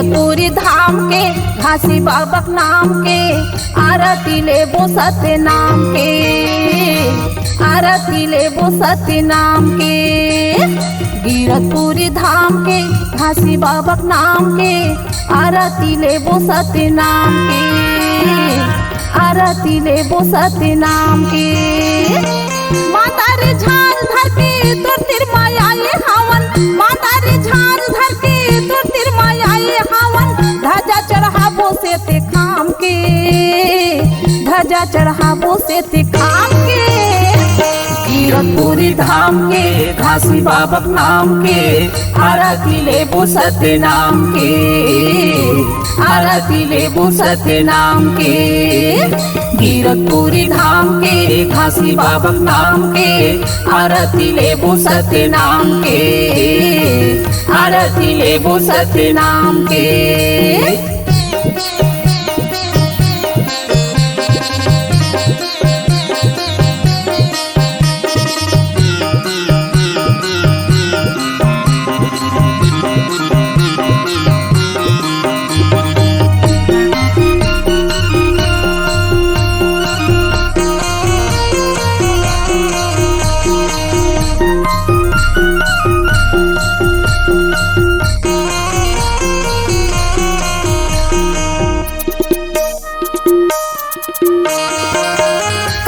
गिरतपुरी धाम के घासी बाबा नाम के आरती लेबो सत्य नाम के, आरती लेबो सत्य नाम के। गिरतपुरी धाम के घासी बाबा नाम के आरती लेबो सत्य नाम के, आरती लेबो सत्य नाम के। माता रे झाल धर के तोर तिरमाया ये हावन, माता रे झाल धर के तोर तिरमाया ये हावन। ध्वजा चढ़ाबो से ते काम के, ध्वजा चढ़ाबो से ते काम के। गिरतपुरी धाम के घासी बाबा नाम के आरती लेबो सत्य नाम के, आरती लेबो सत्य नाम के। गिरतपुरी धाम के घासी बाबा नाम के आरती लेबो सत्य नाम के, आरती लेबो सत्य नाम के।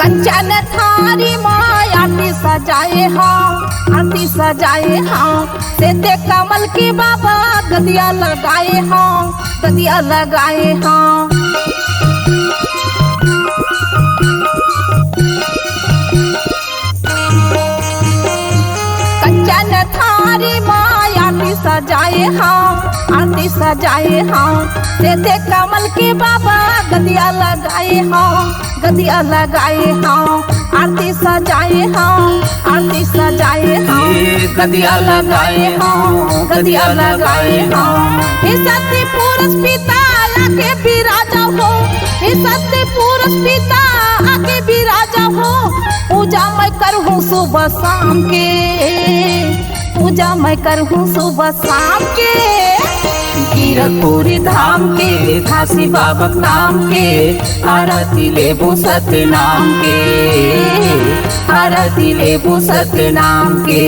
कंचन थारी माँ आरती सजाए हाँ, आरती सजाए हाँ। सेते कमल की बाबा गदिया लगाए हाँ, गदिया लगाए हाँ। कंचन थारी माँ आरती सजाए हाँ, आरती सजाए हाँ। सेते कमल की बाबा गदिया लगाए हाँ, गदिया लगाए हाँ। आरती सजाए हाँ, आरती सजाए हाँ। गदिया लगाए हाँ, गदिया लगाए हाँ। हे सत्य पुरुष पिता आके विराजा हो, हे सत्य पुरुष पिता आके विराजा हो। पूजा मैं करहूँ सुबह शाम के, पूजा मैं करहूँ सुबह शाम के। गिरतपुरी धाम के घासी बाबा नाम के आरती लेबो सत्य नाम के, आरती लेबो सत्य नाम के।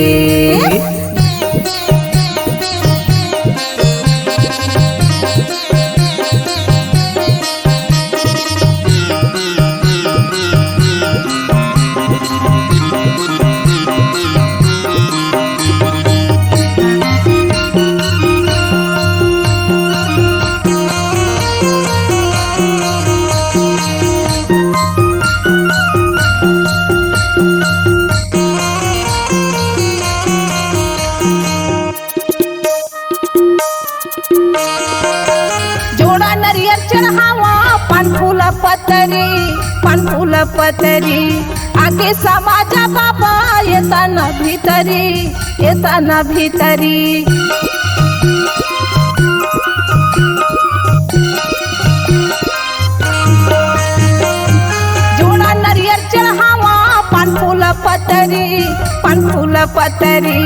जोड़ा नरियर चढ़ावा पान फूल पतरी, पान फूल पतरी। आगे समाजा बाबा ये तना भीतरी, ये तना भीतरी। जोड़ा नरियर चढ़ावा पान फूल पतरी, पान फूल पतरी।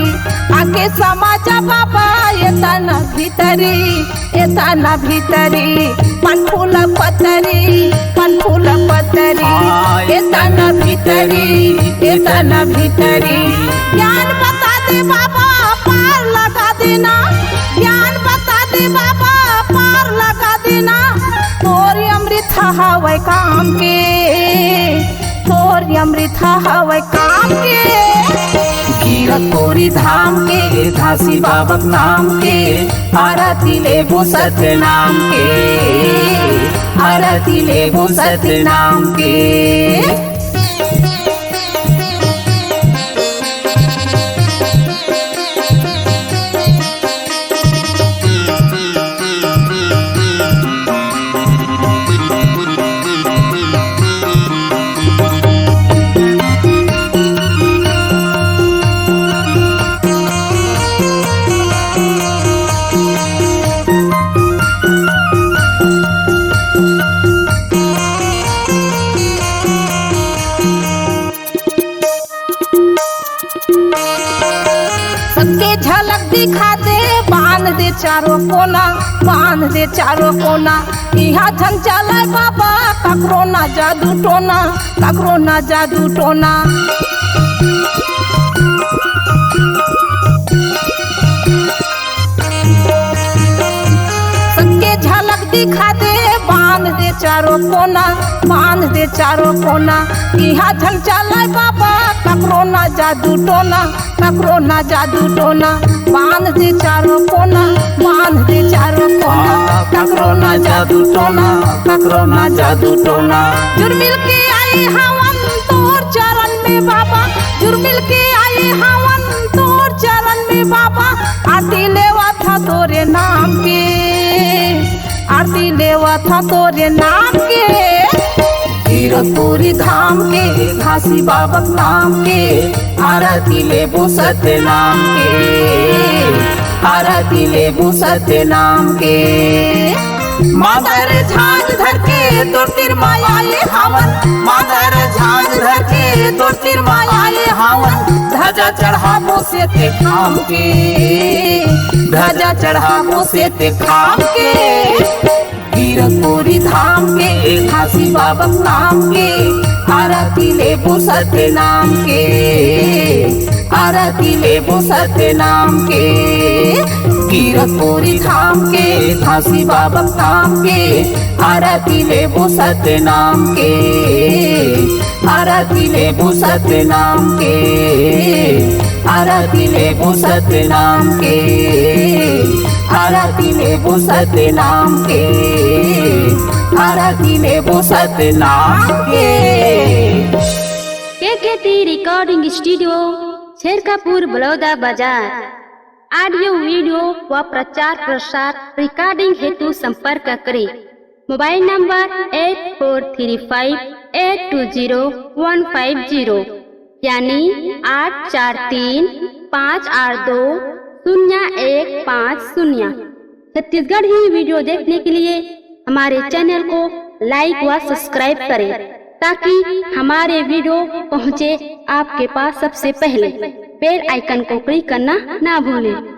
आगे समाजा बाबा ये तना भीतरी, ये तना भीतरी। पान फूल पतरी, पान फूल पतरी। ये तना भीतरी, ये तना भीतरी। ज्ञान बता दे बाबा पार लगा देना, ज्ञान बता दे बाबा पार लगा देना। तोर अमृत हवै काम के, तोर अमृत हवै काम के। गिरतपुरी धाम के घासी बाबा नाम के आरती लेबो सत्य नाम के, आरती लेबो सत्य नाम के। सबके झलक दिखा दे बांध दे चारों कोना, बांध दे चारों कोना। इहा धन चला बाबा ककरो ना जादू टोना, ककरो ना जादू टोना। सबके झलक दिखा दे, बांध दे चारों कोना, बांध दे चारों कोना। इहा धन चला बाबा ककरो ना जादू टोना, ककरो ना जादू टोना। बांध दे चारों कोना, बांध दे चारों कोना। ककरो ना जादू टोना, ककरो ना जादू टोना। जुर्मिल के आई हवन तोर चरण में बाबा, जुर्मिल के आई हवन तोर चरण में बाबा। आरती लेवा था तोरे नाम के, आरती लेवा था तोरे नाम के। कीरतपुरी धाम के घासी बाबा नाम के, आरती लेबो सत्य नाम के, आरती लेबो सत्य नाम के। मादर झांझ धर के तो तिर मायाले हवन, मादर झांझ धर के तो तिर मायाले हवन। ध्वजा चढ़ाबो से ते खाम के, ध्वजा चढ़ाबो से ते खाम के। कीरतपुरी धाम के घासी बाबा नाम के, आरती लेबो सत्य नाम के, आरती लेबो सत्य नाम के। कीरतपुरी धाम के घासी बाबा नाम के, आरती लेबो सत्य नाम के, आरती लेबो सत्य नाम के, आरती लेबो सत्य नाम के, आरती लेबो सत्य नाम के, आरती लेबो सत्य नाम के। केकेटी रिकॉर्डिंग स्टूडियो शेरकापुर बलौदा बाजार। ऑडियो वीडियो व प्रचार प्रसार रिकॉर्डिंग हेतु संपर्क करें। मोबाइल नंबर 8435820150 यानी 8435820150। छत्तीसगढ़ी वीडियो देखने के लिए हमारे चैनल को लाइक व सब्सक्राइब करें ताकि हमारे वीडियो पहुंचे आपके पास सबसे पहले। बेल आइकन को क्लिक करना ना भूलें।